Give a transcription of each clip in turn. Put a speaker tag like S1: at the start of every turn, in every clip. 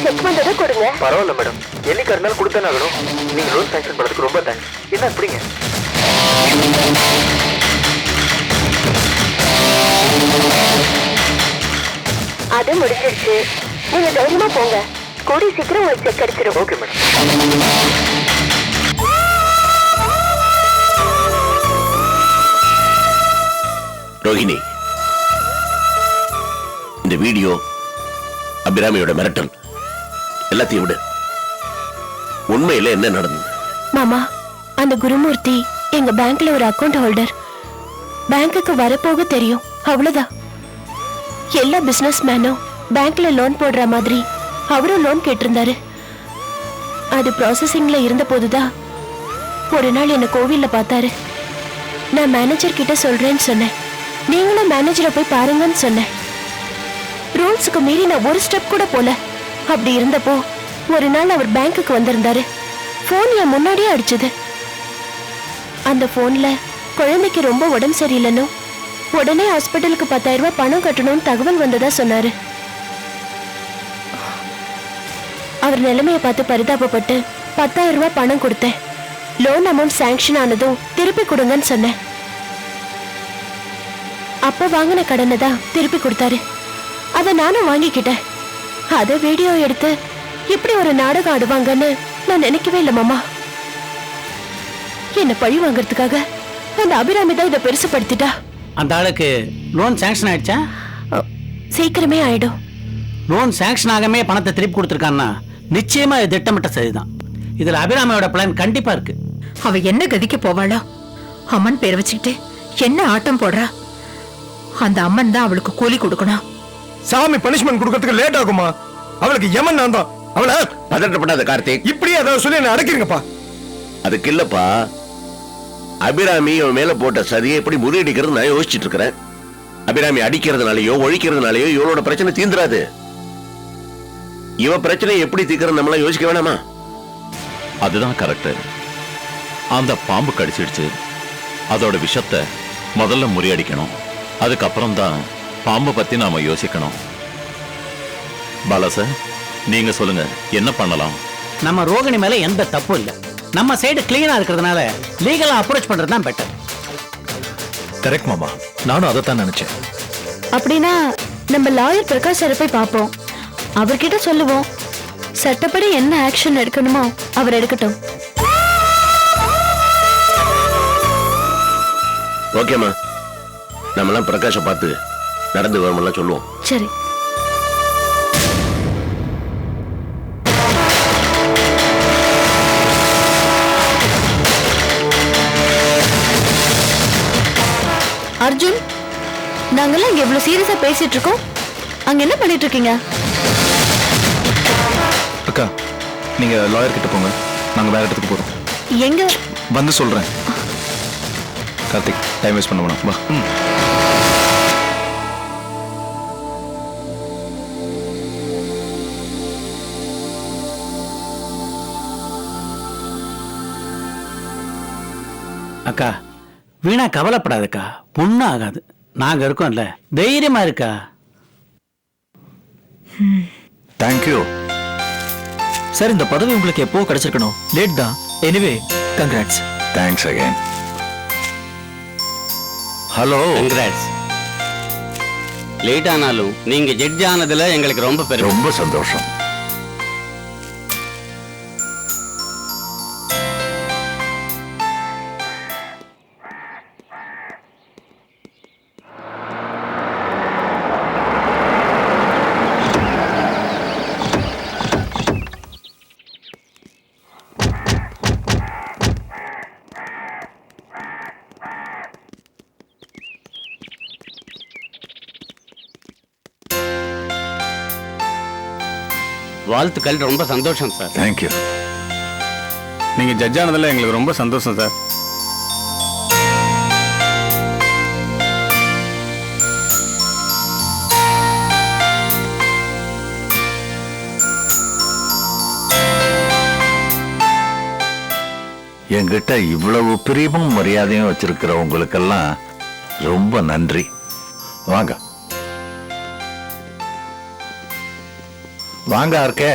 S1: Check வந்ததை கொடுங்க.
S2: பரவாயில்ல மேடம், என்னைக்கு இருந்தாலும் கொடுத்தானே ஆகணும். நீங்க லோன் சாங்ஷன் பண்ணதுக்கு ரொம்ப தேங்க்ஸ். என்ன அப்படிங்க?
S1: அது முடிஞ்சிருச்சு. நீங்க தைரியமா போங்க. கூடி சீக்கிரம் உங்களுக்கு செக் கிடைச்சிடும்.
S2: Okay madam.
S3: ரோஹிணி, இந்த வீடியோ, அபிராமியோட மிரட்டல் எல்லாத்தையும் விடு. உண்மையில என்ன நடந்தது?
S1: மாமா, அந்த குருமூர்த்தி எங்க பேங்க்ல ஒரு அக்கவுண்ட் ஹோல்டர். பேங்க்குக்கு வரப்போக தெரியும், அவ்வளவுதான். எல்லா பிசினஸ் மேனும் பேங்க்ல லோன் போடுற மாதிரி அவரும் லோன் கேட்டிருந்தாரு. அது ப்ராசஸிங்ல இருந்த போதுதான் ஒரு நாள் என்ன கோவில்ல பார்த்தாரு. நான் மேனேஜர் கிட்ட சொல்றேன்னு சொன்னேன். நீங்களும் மேனேஜரை போய் பாருங்கன்னு சொன்னேன். ரூல்ஸுக்கு மீறி நான் ஒரு ஸ்டெப் கூட போல. அப்படி இருந்தப்போ ஒரு நாள் அவர் பேங்க்குக்கு வந்திருந்தாரு. போன் என் முன்னாடியே அடிச்சது. அந்த போன்ல குழந்தைக்கு ரொம்ப உடம்பு சரியில்லைன்னு உடனே ஹாஸ்பிட்டலுக்கு 10,000 ரூபாய் பணம் கட்டணும்னு தகவல் வந்ததா சொன்னாரு. அவர் நிலைமையை பார்த்து பரிதாபப்பட்டு 10,000 ரூபாய் பணம் கொடுத்தேன். லோன் அமௌண்ட் சாங்ஷன் ஆனதும் திருப்பி கொடுங்கன்னு சொன்னேன். அப்ப வாங்கின கடனை தான் திருப்பி கொடுத்தாரு. அதை நானும் வாங்கிக்கிட்டேன். அதை வீடியோ எடுத்து இப்படி ஒரு நாடகம் ஆடுவாங்கன்னு நான் நினைக்கவே இல்லை மாமா. என்ன பழி வாங்கறதுக்காக அந்த அபிராமி தான் இதை பெருசுப்படுத்திட்டா.
S4: அந்த ஆளுக்கு லோன் சாங்ஷன் ஆயிடுச்சா?
S1: சீக்கிரமே ஆயிடும்.
S4: லோன் சாங்ஷன் ஆகாமே பணத்தை திருப்பி கொடுத்துருக்கான்னா நிச்சயமா இது திட்டமிட்ட சரிதான். இதுல அபிராமியோட பிளான் கண்டிப்பா இருக்கு.
S5: அவ என்ன கதிக்கு போவாளோ? அம்மன் பேர் வச்சுக்கிட்டு என்ன ஆட்டம் போடுறா? அந்த அம்மன் தான் அவளுக்கு கூலி கொடுக்கணும்.
S6: சாமி பனிஷ்மெண்ட் கொடுக்கிறதுக்கு லேட் ஆகுமா? அவளுக்கு யமன் நான் தான். அவளை
S3: பதட்டப்படாத கார்த்திக்.
S6: இப்படியே அதை சொல்லி என்ன அடக்கிறீங்கப்பா.
S3: அதுக்கு இல்லப்பா, அபிராமி அவன் மேல போட்ட சதியை எப்படி முறியடிக்கிறது நான் யோசிச்சுட்டு இருக்கிறேன். அபிராமி அடிக்கிறதுனாலயோ ஒழிக்கிறதுனாலயோ இவளோட பிரச்சனை தீந்துராது. இவ பிரச்சனை எப்படி தீர்க்கிறது நம்மளாம் யோசிக்க வேணாமா?
S7: அதுதான் கரெக்ட். அந்த பாம்பு கடிச்சிடுச்சு, அதோட விஷத்தை முதல்ல முறியடிக்கணும். அதுக்கப்புறம் தான் பாம்பை பத்தி நாம யோசிக்கணும். பாலா சார், நீங்க சொல்லுங்க, என்ன பண்ணலாம்?
S4: நம்ம ரோகிணி மேல எந்த தப்பும் இல்லை. நம்ம சைடு கிளீனா இருக்கிறதுனால லீகலா அப்ரோச் பண்றதுதான் பெட்டர்.
S6: கரெக்ட் மாமா, நானும் அதைத்தான் நினைச்சேன்.
S1: அப்படின்னா நம்ம லாயர் பிரகாஷ் சாரை போய் பார்ப்போம். அவர்கிட்ட சொல்லுவோம். சட்டப்படி என்ன ஆக்ஷன் எடுக்கணுமோ அவர் எடுக்கட்டும்.
S3: ஓகேமா, நம்மலாம் பிரகாஷை பார்த்து நடந்து வருமெல்லாம் சொல்லுவோம்.
S1: சரி. அர்ஜுன், நாங்கெல்லாம் இங்க எவ்வளவு சீரியஸா பேசிட்டு இருக்கோம். அங்க என்ன பண்ணிட்டு இருக்கீங்க?
S6: அக்கா, நீங்க லாயர் கிட்ட போங்க, நாங்க வேற இடத்துக்கு போறோம்.
S1: எங்க?
S6: வந்து சொல்றேன். கார்த்திக், டைம் வேஸ்ட் பண்ண வேணாம், வா.
S4: அக்கா, வீணா கவலைப்படாதக்கா, பொண்ணு ஆகாது. நாங்க இருக்கோம்ல, தைரியமா இருக்கா.
S6: Thank you
S8: sir. இந்த பதவி உங்களுக்கு எப்போ கிடைச்சிருக்கணும், லேட் தான். Anyway congrats.
S6: Thanks again. Hello.
S9: Congrats. Late ஆனாலும் நீங்க ஜட்ஜ் ஆனதுல எங்களுக்கு ரொம்ப பெருமை.
S3: ரொம்ப சந்தோஷம்.
S9: வாழ்த்துக்கள், ரொம்ப சந்தோஷம் சார்.
S6: தேங்க்யூ. நீங்க ஜட்ஜ் ஆனதுல எங்களுக்கு ரொம்ப சந்தோஷம் சார்.
S10: என்கிட்ட இவ்வளவு பிரியமும் மரியாதையும் வச்சிருக்கிற உங்களுக்கெல்லாம் ரொம்ப நன்றி. வாங்க வாங்க. இருக்கே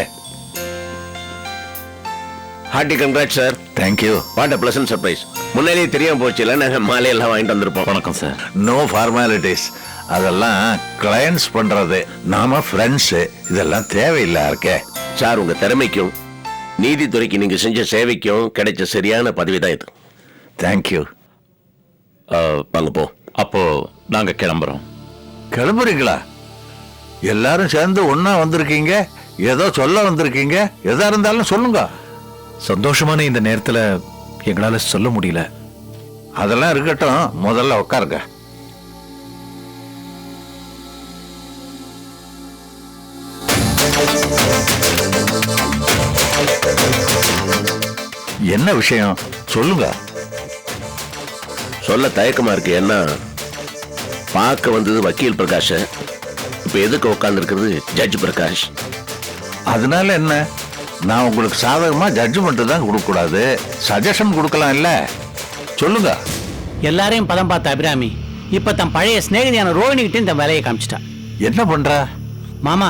S3: hearty congrats sir.
S10: Thank you.
S3: What a pleasant surprise. முன்னாடியே தெரியாம போச்சு இல்லை, நாங்கள் மாலையெல்லாம் வாங்கிட்டு வந்திருப்போம்.
S7: வணக்கம் சார்.
S10: No formalities. அதெல்லாம் கிளையன்ஸ் பண்றது, நாம ஃப்ரெண்ட்ஸ். இதெல்லாம் தேவையில்லை இருக்கே.
S3: சார், உங்க திறமைக்கும் நீதித்துறைக்கு நீங்க செஞ்ச சேவைக்கும் கிடைச்ச சரியான பதவி தான் இது.
S10: தேங்க்யூ.
S3: வாங்க போ.
S7: அப்போ நாங்க கிளம்புறோம்.
S10: கிளம்புறீங்களா? எல்லாரும் சேர்ந்து ஒன்னா வந்திருக்கீங்க, ஏதோ சொல்ல வந்திருக்கீங்க. எதா இருந்தாலும் சொல்லுங்க.
S6: சந்தோஷமான இந்த நேரத்துல எங்களால சொல்ல முடியல.
S10: அதெல்லாம் இருக்கட்டும், முதல்ல உட்காருங்க. என்ன விஷயம் சொல்லுங்க.
S3: சொல்ல தயக்கமா இருக்கு. என்ன பார்க்க வந்தது வக்கீல் பிரகாஷ், இப்ப எதுக்கு உட்கார்ந்து இருக்கிறது ஜட்ஜ் பிரகாஷ்.
S10: அதனால என்ன? நான் உங்களுக்கு சாதகமா ஜட்ஜ்மெண்ட் தான் கொடுக்க கூடாது, சஜஷன் கொடுக்கலாம் இல்ல. சொல்லுங்க.
S4: எல்லாரையும் பதம் பார்த்த அபிராமி இப்ப தன் பழைய சிநேகிதியான ரோஹிணி கிட்ட இந்த வேலையை காமிச்சிட்டா.
S10: என்ன பண்ற?
S4: மாமா,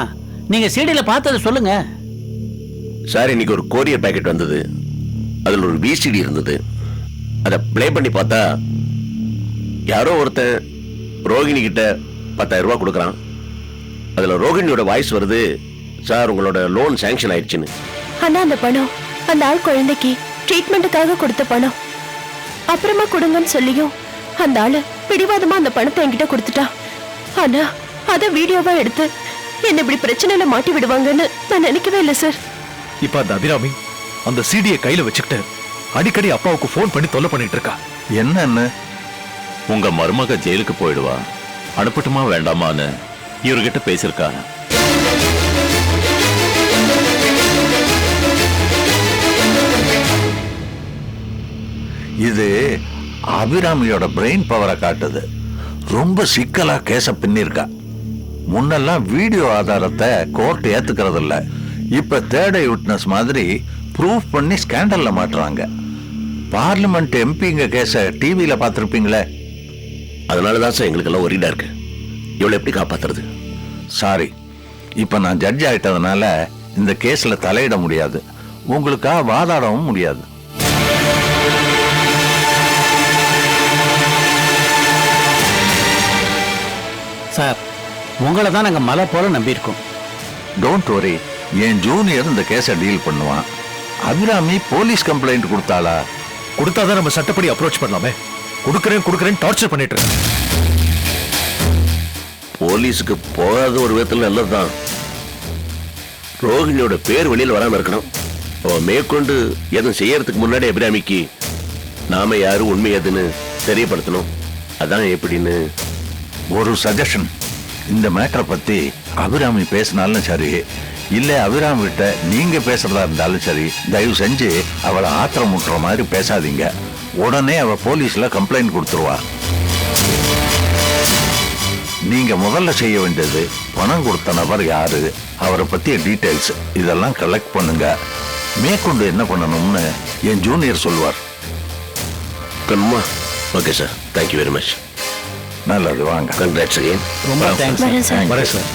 S4: நீங்க சீடியில பார்த்ததை சொல்லுங்க.
S3: சார், இன்னைக்கு ஒரு கோரியர் பேக்கெட் வந்தது. அதுல ஒரு விசிடி இருந்தது. அதை பிளே பண்ணி பார்த்தா யாரோ ஒருத்தன் ரோகிணி கிட்ட 10,000 ரூபாய் கொடுக்குறான். அதுல ரோகிணியோட வாய்ஸ் வருது, சார் உங்களோட லோன் சாங்ஷன் ஆயிடுச்சுன்னு.
S1: ஆனா அந்த பணம் அந்த ஆள் குழந்தைக்கு ட்ரீட்மெண்ட்டுக்காக கொடுத்த பணம். அப்புறமா கொடுங்கன்னு சொல்லியும் அந்த ஆளு பிடிவாதமா அந்த பணத்தை என்கிட்ட கொடுத்துட்டான். ஆனா அத வீடியோவா எடுத்து என்ன இப்படி பிரச்சனையில மாட்டி விடுவாங்கன்னு நான் நினைக்கவே இல்லை சார்.
S6: இப்ப அந்த அபிராமி அந்த சிடியை கையில வச்சுக்கிட்டு அடிக்கடி அப்பாவுக்கு போன் பண்ணி தொல்லை பண்ணிட்டு இருக்கா.
S10: என்னன்னு?
S7: உங்க மருமக ஜெயிலுக்கு போயிடுவா, அனுப்பட்டுமா வேண்டாமான்னு இவர்கிட்ட பேசியிருக்காரு.
S10: இது அபிராமியோட பிரெயின் பவரை காட்டுது. ரொம்ப சிக்கலா கேச பின்னிருக்கா. முன்னெல்லாம் வீடியோ ஆதாரத்தை கோர்ட் ஏத்துக்கிறது இல்ல, இப்ப தேர்ட் ஐ விட்னஸ் மாதிரி ப்ரூஃப் பண்ணி ஸ்கேண்டல்ல மாட்டுறாங்க. பார்லிமெண்ட் எம்பிங்க கேஸ டிவியில பார்த்திருப்பீங்களே.
S3: அதனாலதான் சார் எங்களுக்கு எல்லாம் ஒரீடா இருக்கு. இவளை எப்படி காப்பாத்துறது?
S10: சாரி, இப்ப நான் ஜட்ஜ் ஆயிட்டதுனால இந்த கேஸ்ல தலையிட முடியாது, உங்களுக்காக வாதாடவும் முடியாது.
S4: சார், உங்களை தான் நாங்க மலை போல நம்பியிருக்கோம்.
S10: டோன்ட் வரி, என் ஜூனியர் இந்த கேஸை டீல் பண்ணுவான். அபிராமி போலீஸ் கம்ப்ளைண்ட் கொடுத்தாளா?
S6: கொடுத்தாதான் நம்ம சட்டப்படி அப்ரோச் பண்ணலாமே. கொடுக்கறேன் டார்ச்சர் பண்ணிட்டு இருக்கேன்.
S3: போலீஸுக்கு போகாத ஒரு விதத்தில் நல்லதுதான். ரோஹிணியோட பேர் வெளியில் வராம இருக்கணும். மேற்கொண்டு எதுவும் செய்யறதுக்கு முன்னாடி அபிராமிக்கு நாம யாரு உண்மை எதுன்னு தெரியப்படுத்தணும். அதான் எப்படின்னு
S10: ஒரு சஜஷன். இந்த மேட்டரை பத்தி அபிராமி பேசினாலும் சரி, இல்ல அபிராமி கிட்ட நீங்க பேசுறதா இருந்தாலும் சரி, தயவு செஞ்சு அவளை ஆத்திரம் முட்டுற மாதிரி பேசாதீங்க. உடனே அவ போலீஸ்ல கம்ப்ளைண்ட் கொடுத்துருவா. நீங்க முதல்ல செய்ய வேண்டியது பணம் கொடுத்த நபர் யாரு, அவரை பத்திய டீடைல்ஸ் இதெல்லாம் கலெக்ட் பண்ணுங்க. மேற்கொண்டு என்ன பண்ணணும்னு என் ஜூனியர் சொல்வார்.
S3: Okay sir, thank you very much.
S10: நல்லது, வாங்க.
S3: Congrats again.
S4: ரொம்ப தேங்க்ஸ்.
S6: வரேன் சார்.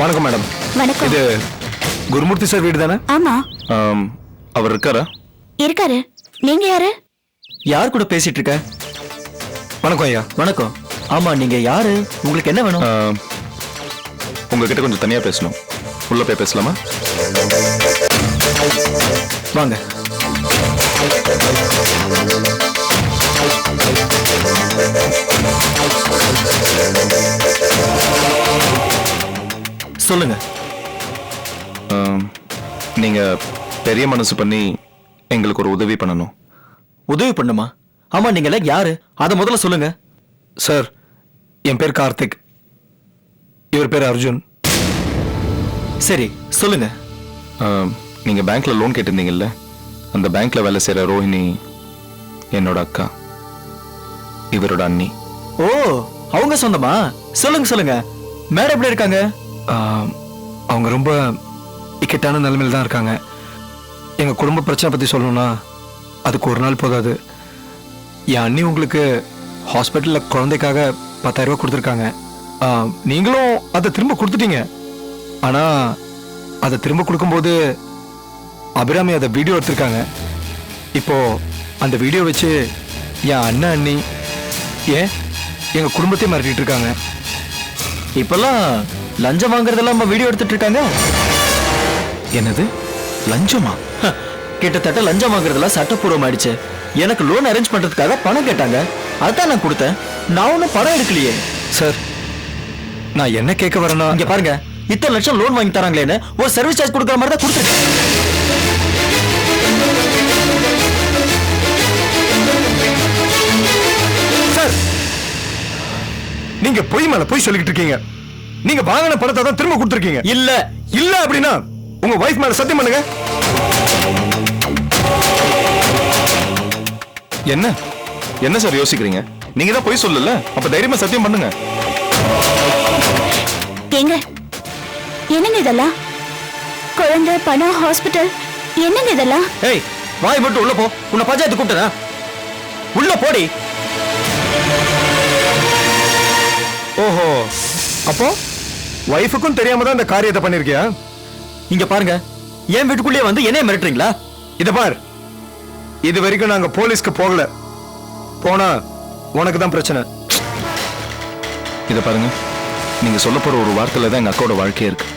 S6: வணக்கம் மேடம்.
S1: வணக்கம்.
S6: இது குருமூர்த்தி சார் வீடு தானே?
S1: ஆமா.
S6: அவர் இருக்காரா?
S1: இருக்காரு. நீங்க யாரு?
S8: யார் கூட பேசிட்டு இருக்க?
S6: வணக்கம் ஐயா.
S8: வணக்கம். ஆமா, நீங்க யாரு? உங்களுக்கு என்ன வேணும்?
S6: உங்ககிட்ட கொஞ்சம் தனியா பேசணும். உள்ள போய் பேசலாமா?
S8: வாங்க. சொல்லுங்க.
S6: நீங்க பெரிய மனசு பண்ணி எங்களுக்கு ஒரு உதவி பண்ணணும்.
S8: உதவி பண்ணுமா? ஆமா, நீங்க யாரு? அத முதல்ல சொல்லுங்க.
S6: சார், என் பேர் கார்த்திக், இவர் பேர் அர்ஜுன்.
S8: சரி, சொல்லுங்க.
S6: நீங்க பேங்க்ல லோன் கேட்டிருந்தீங்கல்ல, அந்த பேங்க்ல வேலை செய்யற ரோஹிணி என்னோட அக்கா, இவரோட அண்ணி.
S8: ஓ, அவங்க சொந்தமா? சொல்லுங்க சொல்லுங்க. மேடம் எப்படி இருக்காங்க?
S6: அவங்க ரொம்ப இக்கட்டான நிலைமையில தான் இருக்காங்க. எங்க குடும்ப பிரச்சனை பத்தி சொல்லணும்னா அதுக்கு ஒரு நாள் போதாது. என் அண்ணி உங்களுக்கு ஹாஸ்பிட்டல்ல குழந்தைக்காக 10,000 ரூபாய் கொடுத்துருக்காங்க. நீங்களும் அதை திரும்ப கொடுத்துட்டீங்க. ஆனா அதை திரும்ப கொடுக்கும்போது அபிராமி அதை வீடியோ எடுத்திருக்காங்க. இப்போ அந்த வீடியோ வச்சு என் அண்ணன் அண்ணி ஏன் எங்க குடும்பத்தை மிரட்டிட்டு இருக்காங்க.
S8: இப்பெல்லாம் லஞ்சம் வாங்குறதெல்லாம் நம்ம வீடியோ எடுத்துட்டு இருக்காங்க.
S6: என்னது லஞ்சமா?
S8: கிட்டத்தட்ட லஞ்சம் வாங்குறதெல்லாம் சட்டப்பூர்வம் ஆயிடுச்சு. எனக்கு லோன் அரேஞ்ச் பண்றதுக்காக பணம் கேட்டாங்க, அதான் நான் கொடுத்தேன். நான் ஒன்னும் பணம் எடுக்கலையே.
S6: சார், நான் என்ன கேட்க வரேன்னா,
S8: இங்க பாருங்க, இத்தனை லட்சம் லோன் வாங்கி தராங்களேன்னு ஒரு சர்வீஸ் சார்ஜ் கொடுக்குற மாதிரி தான் கொடுத்துருக்கேன்.
S6: சார், நீங்க பொய் மேல பொய் சொல்லிக்கிட்டு இருக்கீங்க. நீங்க வாங்கின பணத்தை தான் திரும்ப கொடுத்துருக்கீங்க.
S8: இல்ல
S6: இல்ல அப்படின்னா உங்க வைஃப் மேல சத்தியம் பண்ணுங்க. என்ன என்ன சார் யோசிக்கிறீங்க? நீங்க தான் பொய் சொல்லல, அப்ப தைரியமா சத்தியம் பண்ணுங்க.
S1: ஏங்க, என்னங்க இதெல்லாம்? குழந்தை, பணம், ஹாஸ்பிட்டல், என்னங்க இதெல்லாம்?
S8: ஏய், வாய் போட்டு உள்ள போ. உன்னை பஞ்சாயத்து கூப்பிட்டா உள்ள போடி.
S6: ஓஹோ, அப்போ வைஃபுக்கும் தெரியாம தான் இந்த காரியத்தை பண்ணிருக்கியா?
S8: இங்க பாருங்க, என் வீட்டுக்குள்ளேயே வந்து என்னைய மிரட்டுறீங்களா?
S6: இத பார், இது வரைக்கும் நாங்க போலீஸ்க்கு போகல. போனா உனக்கு தான் பிரச்சனை. இத பாருங்க, நீங்க சொல்ல போற ஒரு வார்த்தையில தான் எங்க அக்காவோட வாழ்க்கையே இருக்கு.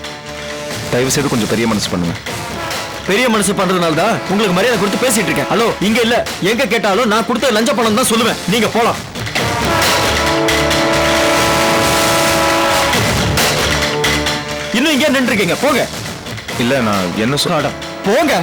S6: தயவு செய்து கொஞ்சம் பெரிய மனசு பண்ணுங்க.
S8: பெரிய மனசு பண்றதுனால தான் உங்களுக்கு மரியாதை கொடுத்து பேசிட்டு இருக்கேன். ஹலோ, இங்க இல்ல, எங்க கேட்டாலும் நான் கொடுத்த லஞ்ச பணம் தான் சொல்லுவேன். நீங்க போலாம். இன்னும் இங்கே நின்று இருக்கீங்க, போங்க.
S6: இல்ல, நான் என்ன சொல்ல,
S8: போங்க.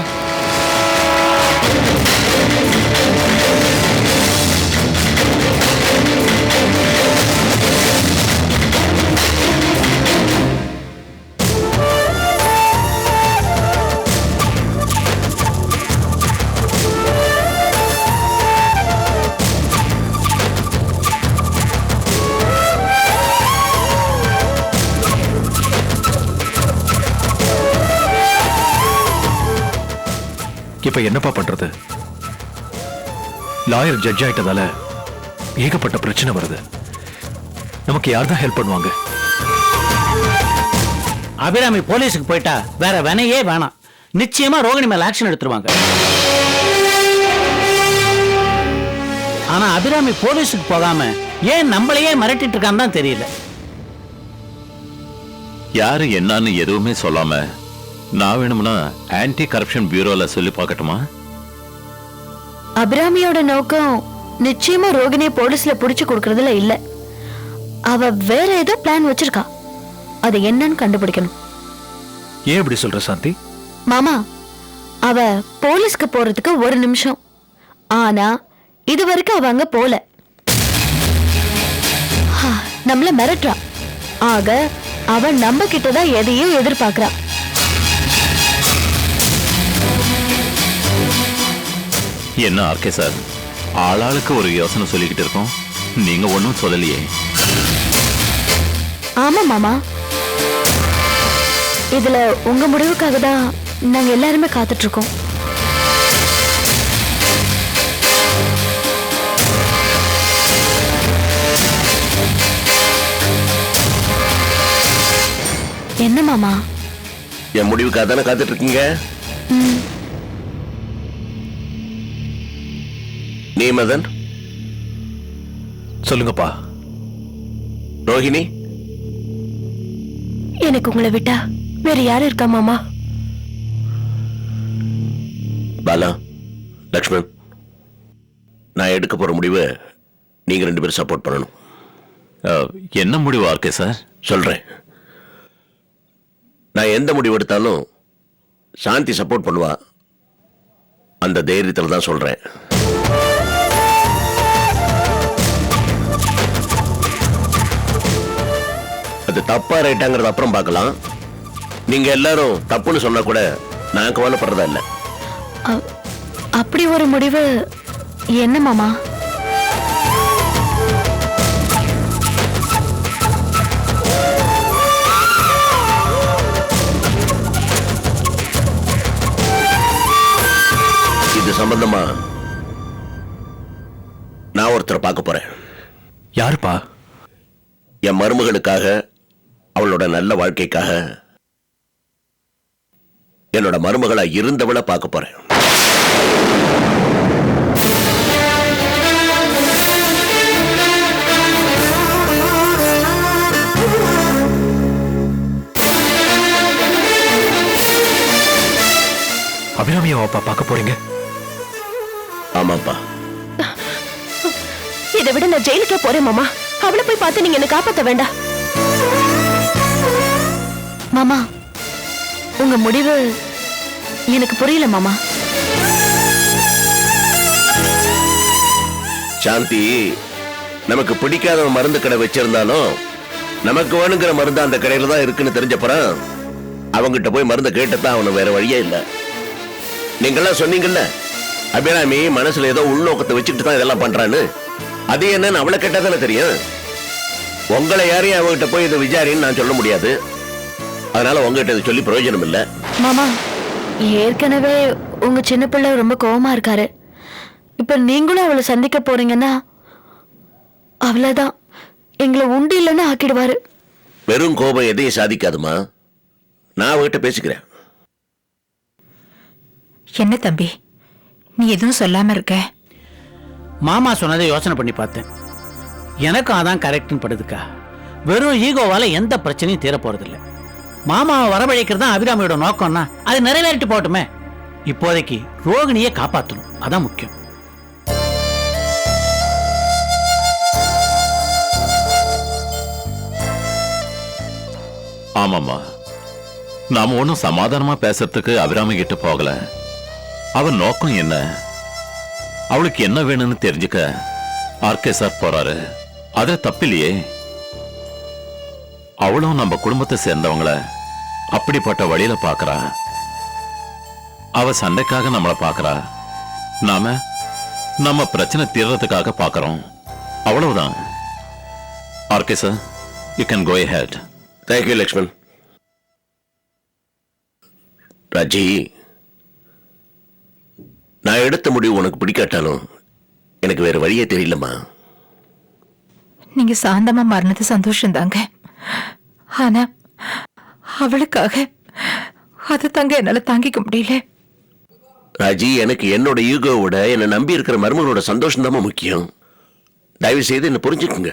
S6: இப்ப என்னப்பா பண்றது? லாயர் ஜட்ஜ் ஆயிட்டதால ஏகப்பட்ட பிரச்சனை வருது. நமக்கு யார் தான் ஹெல்ப் பண்ணுவாங்க?
S4: அபிராமி போலீஸுக்கு போயிட்டா வேற வினையே வேணாம். நிச்சயமா ரோகிணி மேல ஆக்ஷன் எடுத்துருவாங்க. ஆனா அபிராமி போலீஸுக்கு போகாம ஏன் நம்மளையே மிரட்டிட்டு இருக்கான்னு தான் தெரியல.
S7: யாரு என்னன்னு எதுவுமே சொல்லாம நான் வேணும்னா ஆன்டி கரப்ஷன் பியூரோல சொல்லி பார்க்கட்டுமா?
S1: அபிராமியோட நோக்கம் நிச்சயமா ரோகிணியை போலீஸ்ல புடிச்சு கொடுக்கறதுல இல்ல. அவ வேற ஏதோ பிளான் வச்சிருக்கா. அது என்னன்னு கண்டுபிடிக்கணும்.
S6: ஏன் இப்படி சொல்ற சாந்தி?
S1: மாமா, அவ போலீஸ்க்கு போறதுக்கு ஒரு நிமிஷம். ஆனா இது வரைக்கும் அவ அங்க போல. நம்மள மிரட்டுறா. ஆக அவ நம்ம கிட்டதான் எதையும் எதிர்பார்க்கறா.
S7: என்ன ஆர்கே சார், ஆளாளுக்கு ஒரு யோசனை சொல்லிக்கிட்டு இருக்கோம், நீங்க ஒன்னும் சொல்லலையே.
S1: ஆமா மாமா, இதுல உங்க முடிவுக்காக தான் நாங்க எல்லாருமே காத்துட்டு இருக்கோம். என்ன மாமா?
S3: என் முடிவுக்காக தானே காத்துட்டு இருக்கீங்க? நீ மதன்
S6: சொல்லுங்கப்பா.
S3: ரோஹிணி,
S1: எனக்கு உங்களை விட்டா வேற யாரு இருக்கா மாமா?
S3: பாலா, லக்ஷ்மண், நான் எடுக்க போற முடிவு நீங்க 2 பேரும் சப்போர்ட் பண்ணணும்.
S7: என்ன முடிவு ஆர்கே சார்?
S3: சொல்றேன். நான் எந்த முடிவு எடுத்தாலும் சாந்தி சப்போர்ட் பண்ணுவா. அந்த தைரியத்தில் தான் சொல்றேன். அது தப்பா ரைட்டாங்கிறது அப்புறம் பார்க்கலாம். நீங்க எல்லாரும் தப்புன்னு சொன்னா கூட நான் கவலைப்படுறதா இல்ல.
S1: அப்படி ஒரு முடிவு என்ன மாமா?
S3: இது சம்பந்தமா நான் ஒருத்தரை பார்க்க போறேன்.
S6: யாருப்பா?
S3: என் மருமகளுக்காக, அவளோட நல்ல வாழ்க்கைக்காக என்னோட மருமகளா இருந்தவளை பார்க்க போறேன்.
S6: அபிராமியாவாப்பா பார்க்க போறீங்க?
S3: ஆமாப்பா.
S1: இதை விட நான் ஜெயிலுக்கே போறேன் மாமா. அவளை போய் பார்த்து நீங்க என்ன காப்பாத்த வேண்டாம். மாமா, உங்க முடிவு எனக்கு புரியல மாமா.
S3: சாந்தி, நமக்கு பிடிக்காத மருந்து கடை வச்சிருந்தாலும் நமக்கு வேணுங்கிற மருந்து அந்த கடையில தான் இருக்குன்னு தெரிஞ்சப்பறம் அவங்கிட்ட போய் மருந்து கேட்டுதான் அவனு வேற வழியே இல்லை. நீங்கெல்லாம் சொன்னீங்கல்ல, அபிராமி மனசுல ஏதோ உள்நோக்கத்தை வச்சுக்கிட்டு தான் இதெல்லாம் பண்றான்னு. அது என்னன்னு அவளை கேட்டா தானே தெரியும். உங்களை யாரையும் அவங்ககிட்ட போய் இதை விசாரின்னு நான் சொல்ல முடியாது. அதனால உங்ககிட்ட இதை சொல்லி பிரயோஜனம் இல்லை.
S1: மாமா, ஏற்கனவே உங்க சின்ன பிள்ளை ரொம்ப கோவமா இருக்காரு. இப்ப நீங்களும் அவளை சந்திக்க போறீங்கன்னா அவ்வளவுதான், எங்களை உண்டு இல்லைன்னு ஆக்கிடுவாரு.
S3: வெறும் கோபம் எதையும் சாதிக்காதுமா. நான் அவகிட்ட பேசிக்கிறேன்.
S5: என்ன தம்பி, நீ எதுவும் சொல்லாம இருக்க?
S4: மாமா சொன்னதை யோசனை பண்ணி பார்த்தேன். எனக்கும் அதான் கரெக்ட்னு படுதுக்கா. வெறும் ஈகோவால எந்த பிரச்சனையும் தீர போறதில்லை. மாமாவை வரவழைக்கிறது தான் அபிராமியோட நோக்கம்னா அது நிறைவேறிட்டு போட்டுமே. இப்போதைக்கு ரோகிணியை காப்பாற்றணும், அதான் முக்கியம்.
S7: ஆமாம்மா, நாம ஒன்னும் சமாதானமா பேசுறதுக்கு அபிராமி கிட்ட போகல. அவன் நோக்கம் என்ன, அவளுக்கு என்ன வேணும்னு தெரிஞ்சுக்க ஆர்கே சார் போறாரு. அது தப்பில்லையே. அவளும் நம்ம குடும்பத்தை சேர்ந்தவங்கள அப்படிப்பட்ட வழியில பாக்குறா. அவ சண்டைக்காக நம்மளை பாக்குறா, நாம நம்ம பிரச்சனை தீர்றதுக்காக பாக்குறோம். அவ்வளவுதான். RK sir, you can go ahead.
S3: Thank you Lakshman. Raji, நான் எடுத்த முடிவு உனக்கு பிடிக்காட்டாலும் எனக்கு வேற வழியே தெரியலம்மா.
S5: நீங்க சாந்தமா மாறினது சந்தோஷம் தாங்க. ஆனா அவளுக்காக அது தாங்க என்னால தாங்கிக்க முடியல.
S3: ராஜி, எனக்கு என்னோட ஈகோவோட என்னை நம்பி இருக்கிற மருமகளோட சந்தோஷம் தான் முக்கியம். தயவு செய்து என்ன புரிஞ்சுக்குங்க.